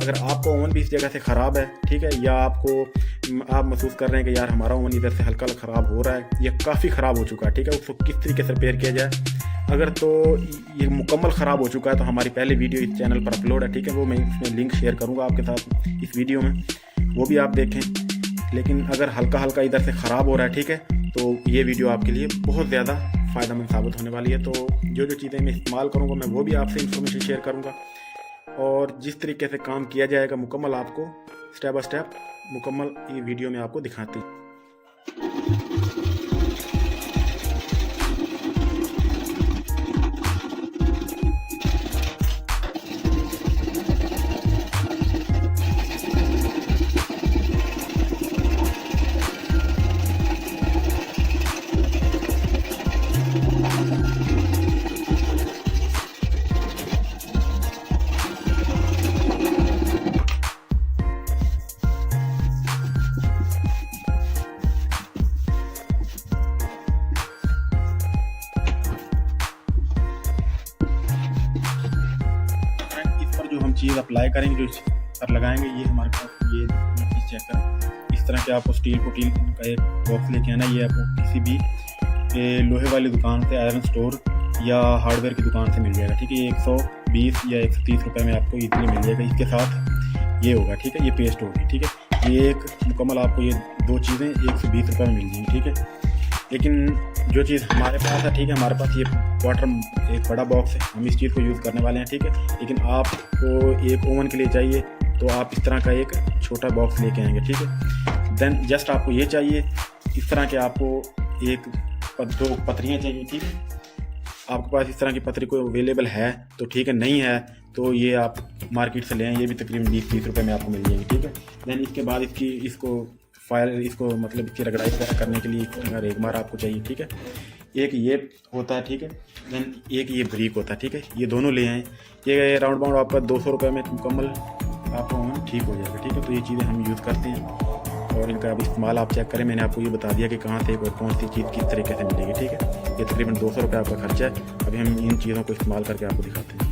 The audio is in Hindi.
अगर आपका ओवन भी इस जगह से ख़राब है, ठीक है, या आप महसूस कर रहे हैं कि यार हमारा ओवन इधर से हल्का ख़राब हो रहा है या काफ़ी ख़राब हो चुका है, ठीक है, उसको किस तरीके से रिपेयर किया जाए, अगर तो ये मुकम्मल ख़राब हो चुका है तो हमारी पहले वीडियो इस चैनल पर अपलोड है, ठीक है, वो मैं इसमें लिंक शेयर करूँगा आपके साथ इस वीडियो में, वो भी आप देखें। लेकिन अगर हल्का हल्का इधर से ख़राब हो रहा है, ठीक है, तो ये वीडियो आपके लिए बहुत ज़्यादा फ़ायदेमंद साबित होने वाली है। तो जो जो चीज़ें मैं इस्तेमाल करूँगा मैं वो भी आपसे इन्फॉर्मेशन शेयर करूँगा, और जिस तरीके से काम किया जाएगा मुकम्मल आपको स्टेप बाय स्टेप मुकम्मल ये वीडियो में आपको दिखाते हैं। जो हम चीज़ अप्लाई करेंगे, जो पर लगाएंगे, ये हमारे पास ये चीज़ चेक करें। इस तरह के आपको स्टील का एक बॉक्स लेके आना। ये आपको किसी भी लोहे वाली दुकान से, आयरन स्टोर या हार्डवेयर की दुकान से मिल जाएगा, ठीक है। ये 120 या 130 रुपये में आपको इजीली मिल जाएगा। इसके साथ ये होगा, ठीक है, ये पेस्ट होगी, ठीक है। ये एक मुकम्मल आपको ये दो चीज़ें 120 रुपये में मिल जाएंगी, ठीक है। लेकिन जो चीज़ हमारे पास है, ठीक है, हमारे पास ये वाटर एक बड़ा बॉक्स है, हम इस चीज़ को यूज़ करने वाले हैं, ठीक है। लेकिन आपको एक ओवन के लिए चाहिए तो आप इस तरह का एक छोटा बॉक्स लेके आएंगे, ठीक है। देन जस्ट आपको ये चाहिए, इस तरह के आपको दो पतरियाँ चाहिए, ठीक है। आपके पास इस तरह की पतरी कोई अवेलेबल है तो ठीक है, नहीं है तो ये आप मार्केट से ले आएँ, ये भी तकरीबन 20-30 रुपये में आपको मिल जाएगी, ठीक है। देन इसके बाद इसको मतलब इसकी रगड़ाई वगैरह करने के लिए अगर एक बार आपको चाहिए, ठीक है। एक ये होता है, ठीक है, देन एक ये ब्रिक होता है, ठीक है। ये दोनों ले आएँ। ये राउंड बाउंड आपका 200 रुपये में मुकम्मल आपका ओवन ठीक हो जाएगा, ठीक है। तो ये चीज़ें हम यूज़ करते हैं और इनका अब इस्तेमाल आप चेक करें। मैंने आपको ये बता दिया कि कहाँ से और कौन सी चीज़ किस तरीके से मिलेगी, ठीक है। ये तकरीबन 200 रुपये आपका खर्चा है। अभी हम इन चीज़ों को इस्तेमाल करके आपको दिखाते हैं।